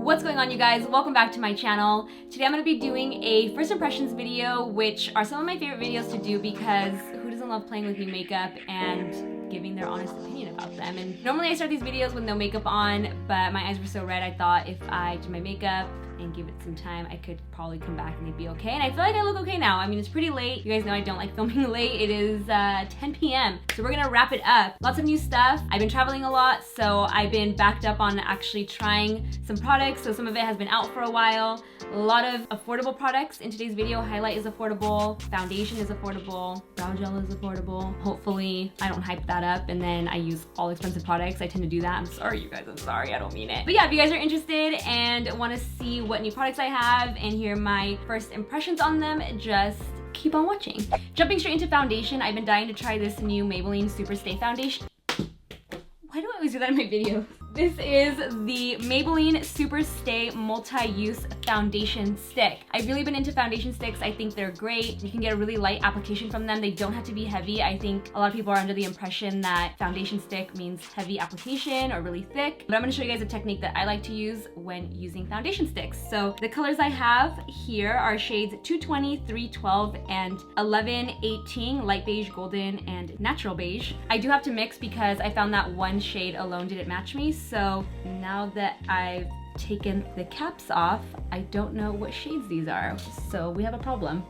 What's going on, you guys? Welcome back to my channel. Today I'm going to be doing a first impressions video, which are some of my favorite videos to do because who doesn't love playing with new makeup and giving their honest opinion about them. And normally I start these videos with no makeup on, but my eyes were so red I thought if I do my makeup and give it some time, I could probably come back and they'd be okay. And I feel like I look okay now. I mean, it's pretty late. You guys know I don't like filming late. It is 10 p.m. So we're gonna wrap it up. Lots of new stuff. I've been traveling a lot, so I've been backed up on actually trying some products. So some of it has been out for a while. A lot of affordable products in today's video. Highlight is affordable. Foundation is affordable. Brow gel is affordable. Hopefully I don't hype that up and then I use all expensive products. I tend to do that. I'm sorry, you guys. I'm sorry. I don't mean it. But yeah, if you guys are interested and want to see what new products I have and hear my first impressions on them, just keep on watching. Jumping straight into foundation, I've been dying to try this new Maybelline Superstay foundation. Why do I always do that in my videos? This is the Maybelline Superstay Multi-Use Foundation Stick. I've really been into foundation sticks. I think they're great. You can get a really light application from them. They don't have to be heavy. I think a lot of people are under the impression that foundation stick means heavy application or really thick. But I'm gonna show you guys a technique that I like to use when using foundation sticks. So the colors I have here are shades 220, 312, and 1118, light beige, golden, and natural beige. I do have to mix because I found that one shade alone didn't match me. So now that I've taken the caps off, I don't know what shades these are. So we have a problem.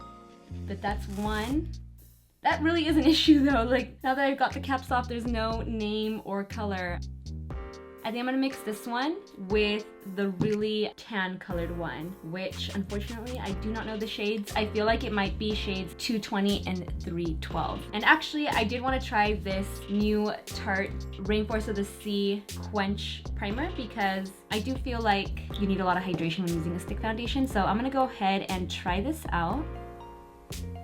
But that's one. That really is an issue though. Like, now that I've got the caps off, there's no name or color. I think I'm gonna mix this one with the really tan colored one, which unfortunately I do not know the shades. I feel like it might be shades 220 and 312. And actually I did want to try this new Tarte Rainforest of the Sea Quench Primer because I do feel like you need a lot of hydration when using a stick foundation. So I'm gonna go ahead and try this out.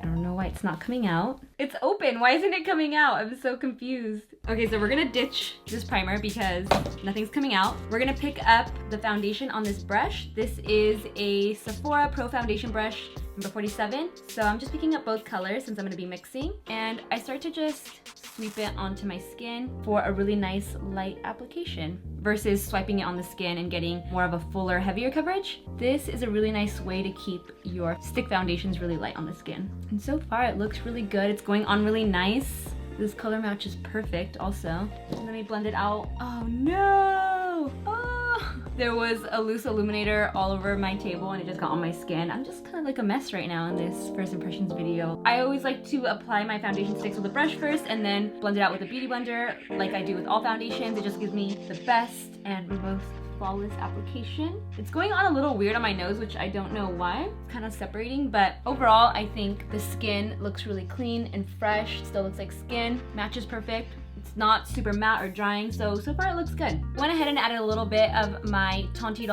I don't know why it's not coming out. It's open, why isn't it coming out? I'm so confused. Okay, so we're gonna ditch this primer because nothing's coming out. We're gonna pick up the foundation on this brush. This is a Sephora Pro Foundation brush, number 47. So I'm just picking up both colors since I'm gonna be mixing. And I start to just sweep it onto my skin for a really nice light application versus swiping it on the skin and getting more of a fuller, heavier coverage. This is a really nice way to keep your stick foundations really light on the skin. And so far it looks really good. It's going on really nice. This color match is perfect also. Let me blend it out. Oh no! Oh! There was a loose illuminator all over my table and it just got on my skin. I'm just kind of like a mess right now in this first impressions video. I always like to apply my foundation sticks with a brush first and then blend it out with a beauty blender like I do with all foundations. It just gives me the best and most flawless application. It's going on a little weird on my nose, which I don't know why. It's kind of separating, but overall I think the skin looks really clean and fresh. Still looks like skin. Matches perfect. It's not super matte or drying, so far it looks good. Went ahead and added a little bit of my Tarte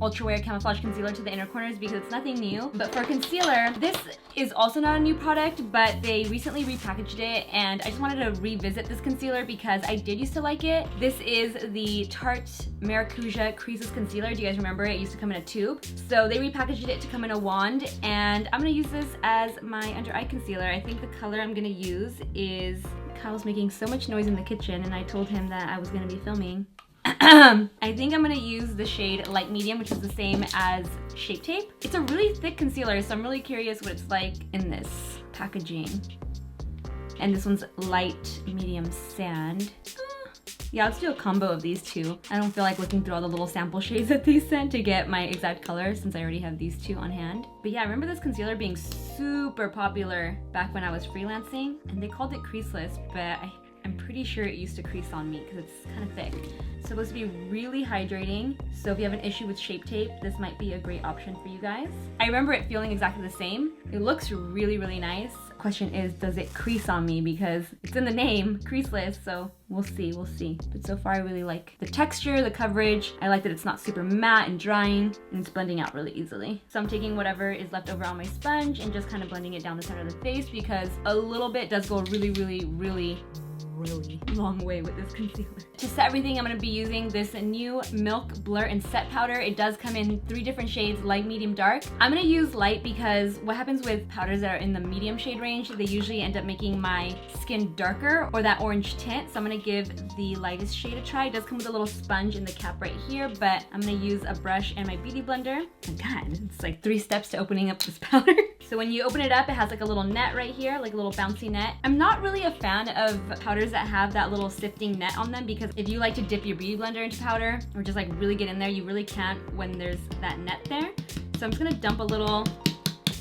Ultra Wear Camouflage Concealer to the inner corners because it's nothing new. But for concealer, this is also not a new product, but they recently repackaged it and I just wanted to revisit this concealer because I did used to like it. This is the Tarte Maracujá Creaseless Concealer. Do you guys remember? It used to come in a tube. So they repackaged it to come in a wand and I'm gonna use this as my under eye concealer. I think the color I'm gonna use is... Kyle's making so much noise in the kitchen and I told him that I was gonna be filming. I think I'm gonna use the shade Light Medium, which is the same as Shape Tape. It's a really thick concealer, so I'm really curious what it's like in this packaging. And this one's Light Medium Sand. Yeah, let's do a combo of these two. I don't feel like looking through all the little sample shades that they sent to get my exact color since I already have these two on hand. But yeah, I remember this concealer being super popular back when I was freelancing and they called it creaseless, but I'm pretty sure it used to crease on me because it's kind of thick. It's supposed to be really hydrating, so if you have an issue with Shape Tape, this might be a great option for you guys. I remember it feeling exactly the same. It looks really, really nice. Question is, does it crease on me? Because it's in the name, creaseless, so we'll see. But so far I really like the texture, the coverage. I like that it's not super matte and drying and it's blending out really easily. So I'm taking whatever is left over on my sponge and just kind of blending it down the center of the face because a little bit does go really, really, really really long way with this concealer. To set everything, I'm gonna be using this new Milk Blur and Set Powder. It does come in 3 different shades, light, medium, dark. I'm gonna use light because what happens with powders that are in the medium shade range, they usually end up making my skin darker or that orange tint. So I'm gonna give the lightest shade a try. It does come with a little sponge in the cap right here, but I'm gonna use a brush and my beauty blender. Oh God, it's like 3 steps to opening up this powder. So when you open it up, it has like a little net right here, like a little bouncy net. I'm not really a fan of powders that have that little sifting net on them because if you like to dip your beauty blender into powder or just like really get in there, you really can't when there's that net there. So I'm just gonna dump a little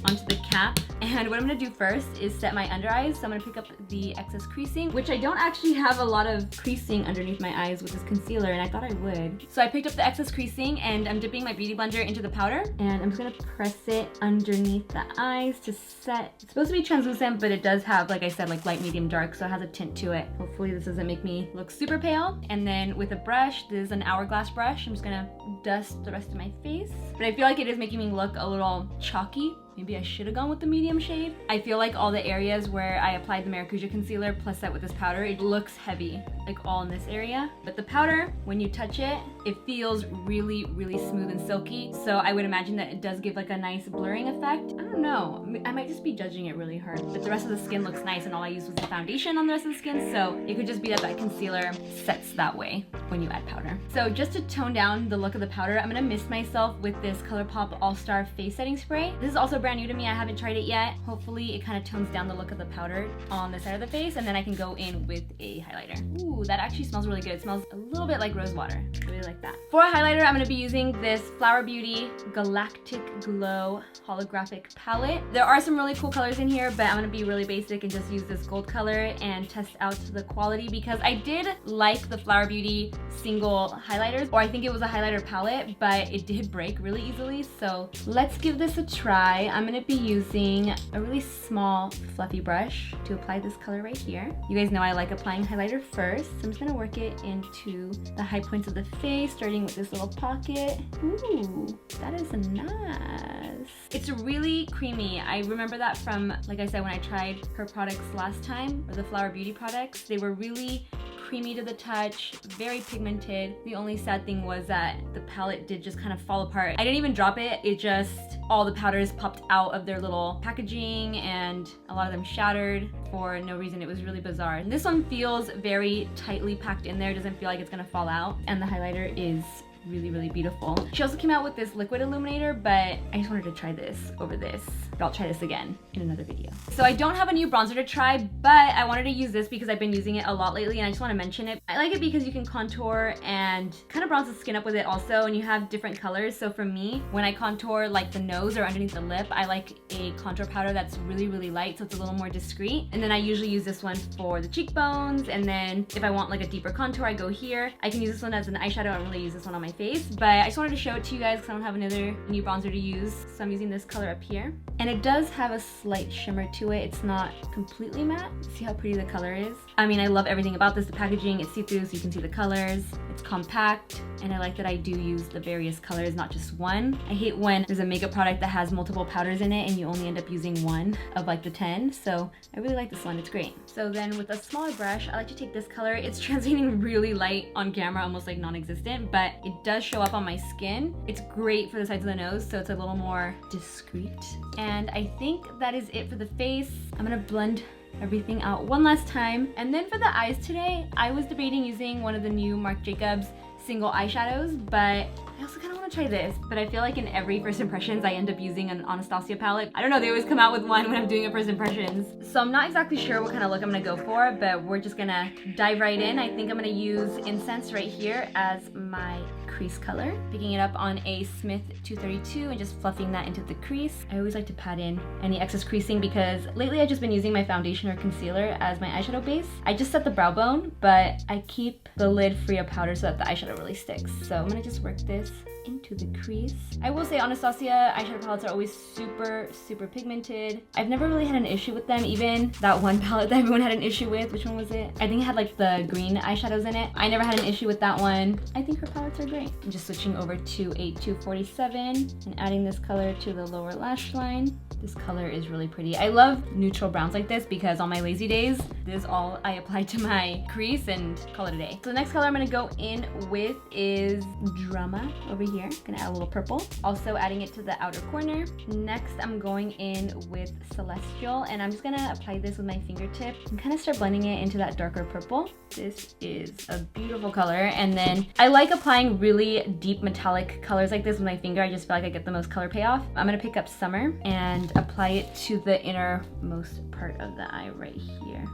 onto the cap. And what I'm gonna do first is set my under eyes. So I'm gonna pick up the excess creasing, which I don't actually have a lot of creasing underneath my eyes with this concealer, and I thought I would. So I picked up the excess creasing and I'm dipping my beauty blender into the powder, and I'm just gonna press it underneath the eyes to set. It's supposed to be translucent, but it does have, like I said, like light, medium, dark, so it has a tint to it. Hopefully this doesn't make me look super pale. And then with a brush, this is an Hourglass brush, I'm just gonna dust the rest of my face. But I feel like it is making me look a little chalky. Maybe I should have gone with the medium shade. I feel like all the areas where I applied the Maracujá concealer plus that with this powder, it looks heavy, like all in this area. But the powder, when you touch it, it feels really, really smooth and silky. So I would imagine that it does give like a nice blurring effect. I don't know, I might just be judging it really hard. But the rest of the skin looks nice and all I used was the foundation on the rest of the skin. So it could just be that that concealer sets that way when you add powder. So just to tone down the look of the powder, I'm gonna mist myself with this ColourPop All-Star Face Setting Spray. This is also brand new to me, I haven't tried it yet. Hopefully it kind of tones down the look of the powder on the side of the face, and then I can go in with a highlighter. Ooh, that actually smells really good. It smells a little bit like rose water. I really like that. For a highlighter, I'm gonna be using this Flower Beauty Galactic Glow Holographic Palette. There are some really cool colors in here, but I'm gonna be really basic and just use this gold color and test out the quality because I did like the Flower Beauty single highlighters, or I think it was a highlighter palette, but it did break really easily. So let's give this a try. I'm gonna be using a really small fluffy brush to apply this color right here. You guys know I like applying highlighter first, so I'm just gonna work it into the high points of the face, starting with this little pocket. Ooh, that is nice. It's really creamy. I remember that from, like I said, when I tried her products last time, or the Flower Beauty products, they were really creamy to the touch, very pigmented. The only sad thing was that the palette did just kind of fall apart. I didn't even drop it, it just, all the powders popped out of their little packaging and a lot of them shattered for no reason. It was really bizarre. And this one feels very tightly packed in there, it doesn't feel like it's gonna fall out. And the highlighter is really, really beautiful. She also came out with this liquid illuminator, but I just wanted to try this over this. But I'll try this again in another video. So I don't have a new bronzer to try, but I wanted to use this because I've been using it a lot lately and I just want to mention it. I like it because you can contour and kind of bronze the skin up with it also, and you have different colors. So for me, when I contour like the nose or underneath the lip, I like a contour powder that's really, really light, so it's a little more discreet. And then I usually use this one for the cheekbones, and then if I want like a deeper contour, I go here. I can use this one as an eyeshadow. I don't really use this one on my face, but I just wanted to show it to you guys because I don't have another new bronzer to use. So I'm using this color up here. And it does have a slight shimmer to it. It's not completely matte. See how pretty the color is? I mean, I love everything about this. The packaging, it's see-through so you can see the colors. It's compact, and I like that I do use the various colors, not just one. I hate when there's a makeup product that has multiple powders in it and you only end up using one of like the 10. So I really like this one, it's great. So then with a smaller brush, I like to take this color. It's translating really light on camera, almost like non-existent, but it does show up on my skin. It's great for the sides of the nose, so it's a little more discreet. And I think that is it for the face. I'm gonna blend everything out one last time. And then for the eyes today, I was debating using one of the new Marc Jacobs single eyeshadows, but I also kind of want to try this. But I feel like in every first impressions, I end up using an Anastasia palette. I don't know, they always come out with one when I'm doing a first impressions. So I'm not exactly sure what kind of look I'm gonna go for, but we're just gonna dive right in. I think I'm gonna use Incense right here as my crease color. Picking it up on a Smith 232 and just fluffing that into the crease. I always like to pat in any excess creasing because lately I've just been using my foundation or concealer as my eyeshadow base. I just set the brow bone, but I keep the lid free of powder so that the eyeshadow really sticks. So I'm gonna just work this into the crease. I will say Anastasia eyeshadow palettes are always super, super pigmented. I've never really had an issue with them. Even that one palette that everyone had an issue with, which one was it? I think it had like the green eyeshadows in it. I never had an issue with that one. I think her palettes are great. I'm just switching over to a 247 and adding this color to the lower lash line. This color is really pretty. I love neutral browns like this because on my lazy days, this is all I apply to my crease and call it a day. So the next color I'm gonna go in with is Drama over here. Gonna add a little purple. Also adding it to the outer corner. Next, I'm going in with Celestial, and I'm just gonna apply this with my fingertip and kind of start blending it into that darker purple. This is a beautiful color, and then I like applying really deep metallic colors like this with my finger. I just feel like I get the most color payoff. I'm gonna pick up Summer and apply it to the innermost part of the eye right here.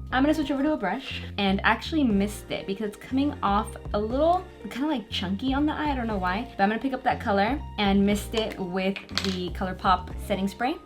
I'm gonna switch over to a brush and actually mist it because it's coming off a little kind of like chunky on the eye. I don't know why, but I'm gonna pick up that color and mist it with the ColourPop setting spray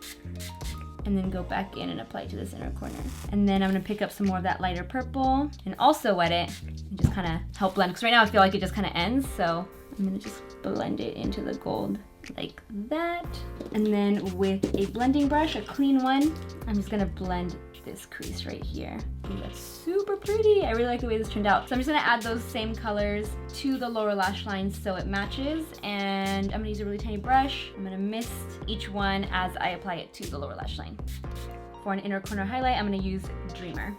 and then go back in and apply it to this inner corner. And then I'm gonna pick up some more of that lighter purple and also wet it and just kind of help blend, because right now I feel like it just kind of ends, so I'm gonna just blend it into the gold like that. And then with a blending brush, a clean one, I'm just gonna blend this crease right here. Ooh, that's super pretty. I really like the way this turned out. So I'm just gonna add those same colors to the lower lash line so it matches, and I'm gonna use a really tiny brush. I'm gonna mist each one as I apply it to the lower lash line. For an inner corner highlight, I'm gonna use Dreamer.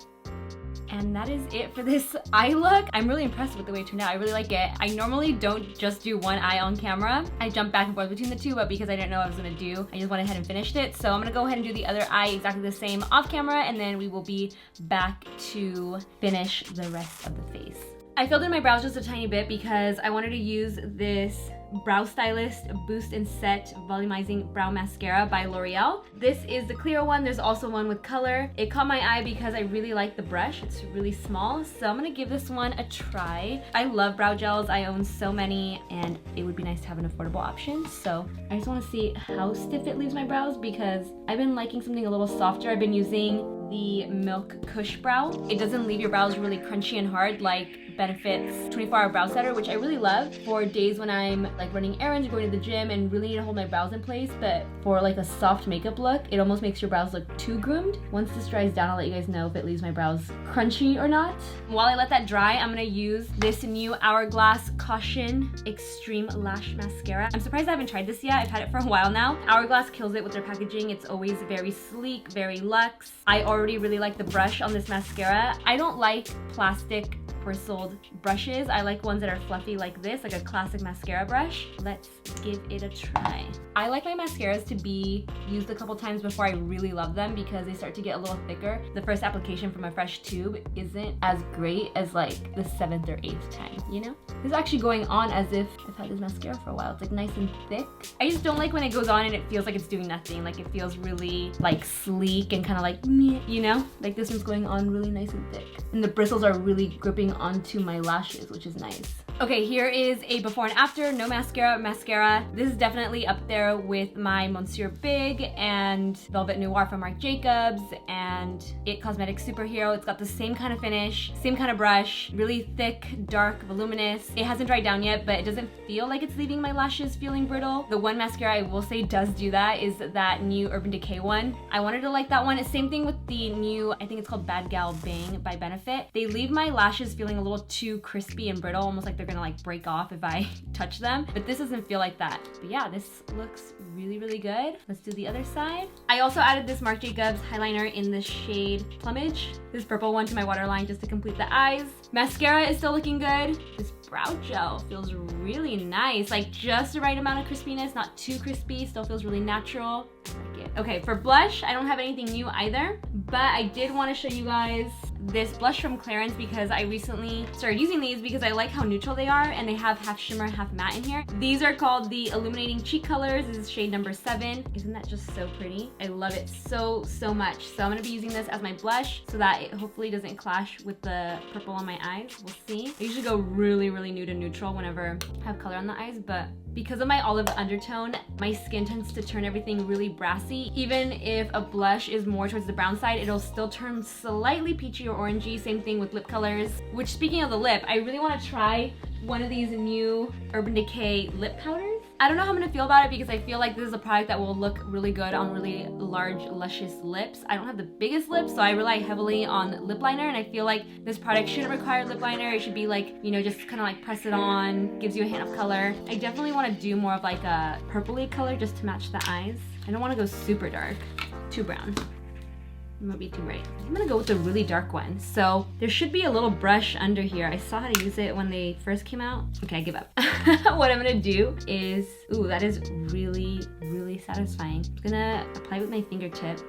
And that is it for this eye look. I'm really impressed with the way it turned out. I really like it. I normally don't just do one eye on camera. I jump back and forth between the two, but because I didn't know what I was gonna do, I just went ahead and finished it. So I'm gonna go ahead and do the other eye exactly the same off camera, and then we will be back to finish the rest of the face. I filled in my brows just a tiny bit because I wanted to use this Brow Stylist Boost and Set Volumizing Brow Mascara by L'Oreal. This is the clear one. There's also one with color. It caught my eye because I really like the brush. It's really small, so I'm gonna give this one a try. I love brow gels. I own so many, and it would be nice to have an affordable option. So I just wanna see how stiff it leaves my brows because I've been liking something a little softer. I've been using the Milk Kush Brow. It doesn't leave your brows really crunchy and hard like Benefit's 24-hour brow setter, which I really love for days when I'm like running errands or going to the gym and really need to hold my brows in place. But for like a soft makeup look, it almost makes your brows look too groomed. Once this dries down, I'll let you guys know if it leaves my brows crunchy or not. While I let that dry, I'm gonna use this new Hourglass Caution Extreme Lash Mascara. I'm surprised I haven't tried this yet. I've had it for a while now. Hourglass kills it with their packaging. It's always very sleek, very luxe. I already really like the brush on this mascara. I don't like plastic bristled brushes. I like ones that are fluffy like this, like a classic mascara brush. Let's give it a try. I like my mascaras to be used a couple times before I really love them because they start to get a little thicker. The first application from a fresh tube isn't as great as like the 7th or 8th time, you know? This is actually going on as if I've had this mascara for a while. It's like nice and thick. I just don't like when it goes on and it feels like it's doing nothing. Like it feels really like sleek and kind of like, meh, you know? Like this one's going on really nice and thick. And the bristles are really gripping onto my lashes, which is nice. Okay, here is a before and after, no mascara. This is definitely up there with my Monsieur Big and Velvet Noir from Marc Jacobs and It Cosmetics Superhero. It's got the same kind of finish, same kind of brush, really thick, dark, voluminous. It hasn't dried down yet, but it doesn't feel like it's leaving my lashes feeling brittle. The one mascara I will say does do that is that new Urban Decay one. I wanted to like that one. Same thing with the new, I think it's called Bad Gal Bang by Benefit. They leave my lashes feeling a little too crispy and brittle, almost like they're gonna like break off if I touch them, but this doesn't feel like that. But yeah, this looks really, really good. Let's do the other side. I also added this Marc Jacobs eyeliner in the shade Plumage, this purple one, to my waterline just to complete the eyes. Mascara is still looking good. This brow gel feels really nice, like just the right amount of crispiness, not too crispy, still feels really natural. I like it. Okay, for blush, I don't have anything new either, but I did want to show you guys this blush from Clarins because I recently started using these because I like how neutral they are and they have half shimmer, half matte in here. These are called the Illuminating Cheek Colors. This is shade number 7. Isn't that just so pretty? I love it so, so much. So I'm gonna be using this as my blush so that it hopefully doesn't clash with the purple on my eyes. We'll see. I usually go really, really nude and neutral whenever I have color on the eyes, but because of my olive undertone, my skin tends to turn everything really brassy. Even if a blush is more towards the brown side, it'll still turn slightly peachy or orangey. Same thing with lip colors, which speaking of the lip, I really want to try one of these new Urban Decay lip powders. I don't know how I'm gonna feel about it because I feel like this is a product that will look really good on really large, luscious lips. I don't have the biggest lips, so I rely heavily on lip liner, and I feel like this product shouldn't require lip liner. It should be like, you know, just kind of like press it on, gives you a hint of color. I definitely want to do more of like a purpley color just to match the eyes. I don't want to go super dark, too brown. It might be too bright. I'm gonna go with the really dark one. So there should be a little brush under here. I saw how to use it when they first came out. Okay, I give up. What I'm gonna do is, ooh, that is really, really satisfying. I'm gonna apply with my fingertip.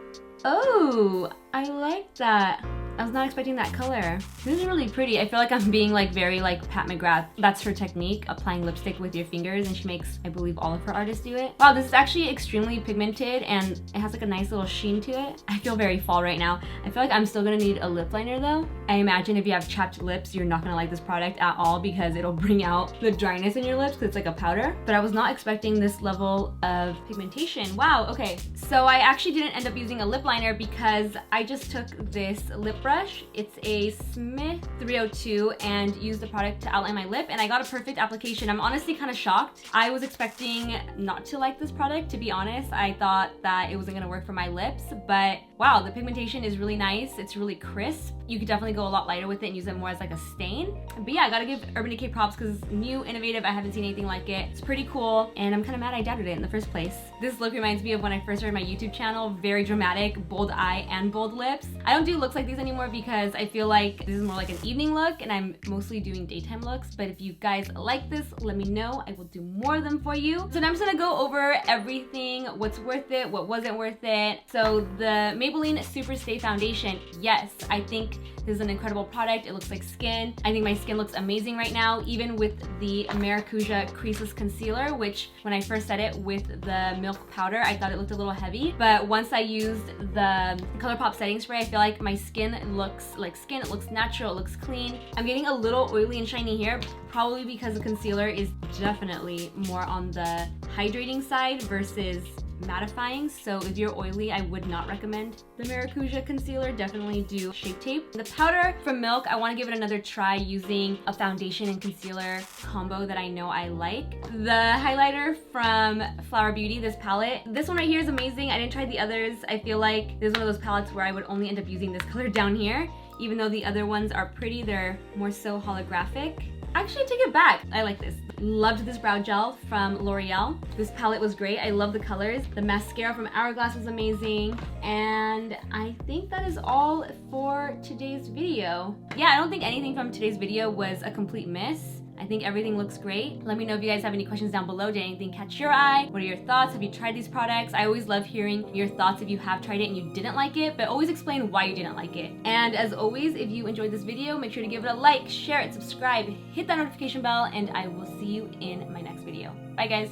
Oh, I like that. I was not expecting that color. This is really pretty. I feel like I'm being like very like Pat McGrath. That's her technique, applying lipstick with your fingers, and she makes, I believe, all of her artists do it. Wow, this is actually extremely pigmented and it has like a nice little sheen to it. I feel very fall right now. I feel like I'm still gonna need a lip liner though. I imagine if you have chapped lips, you're not gonna like this product at all because it'll bring out the dryness in your lips because it's like a powder. But I was not expecting this level of pigmentation. Wow, okay. So I actually didn't end up using a lip liner because I just took this lip brush. It's a Smith 302 and used the product to outline my lip, and I got a perfect application. I'm honestly kind of shocked. I was expecting not to like this product, to be honest. I thought that it wasn't gonna work for my lips, but wow, the pigmentation is really nice. It's really crisp. You could definitely go a lot lighter with it and use it more as like a stain. But yeah, I gotta give Urban Decay props because it's new, innovative. I haven't seen anything like it. It's pretty cool, and I'm kind of mad I doubted it in the first place. This look reminds me of when I first started my YouTube channel. Very dramatic, bold eye and bold lips. I don't do looks like these anymore because I feel like this is more like an evening look and I'm mostly doing daytime looks. But if you guys like this, let me know. I will do more of them for you. So now I'm just gonna go over everything, what's worth it, what wasn't worth it. So the Maybelline Superstay foundation, yes, I think this is an incredible product. It looks like skin. I think my skin looks amazing right now, even with the Maracujá Creaseless Concealer, which when I first set it with the milk powder, I thought it looked a little heavy. But once I used the ColourPop setting spray, I feel like my skin looks like skin. It looks natural, it looks clean. I'm getting a little oily and shiny here, probably because the concealer is definitely more on the hydrating side versus mattifying. So if you're oily, I would not recommend the Maracujá concealer. Definitely do Shape Tape. The powder from Milk, I want to give it another try using a foundation and concealer combo that I know I like. The highlighter from Flower Beauty, this palette, this one right here is amazing. I didn't try the others. I feel like this is one of those palettes where I would only end up using this color down here. Even though the other ones are pretty, they're more so holographic. Actually, I take it back. I like this. Loved this brow gel from L'Oreal. This palette was great. I love the colors. The mascara from Hourglass was amazing. And I think that is all for today's video. Yeah, I don't think anything from today's video was a complete miss. I think everything looks great. Let me know if you guys have any questions down below. Did anything catch your eye? What are your thoughts? Have you tried these products? I always love hearing your thoughts if you have tried it and you didn't like it, but always explain why you didn't like it. And as always, if you enjoyed this video, make sure to give it a like, share it, subscribe, hit that notification bell, and I will see you in my next video. Bye guys.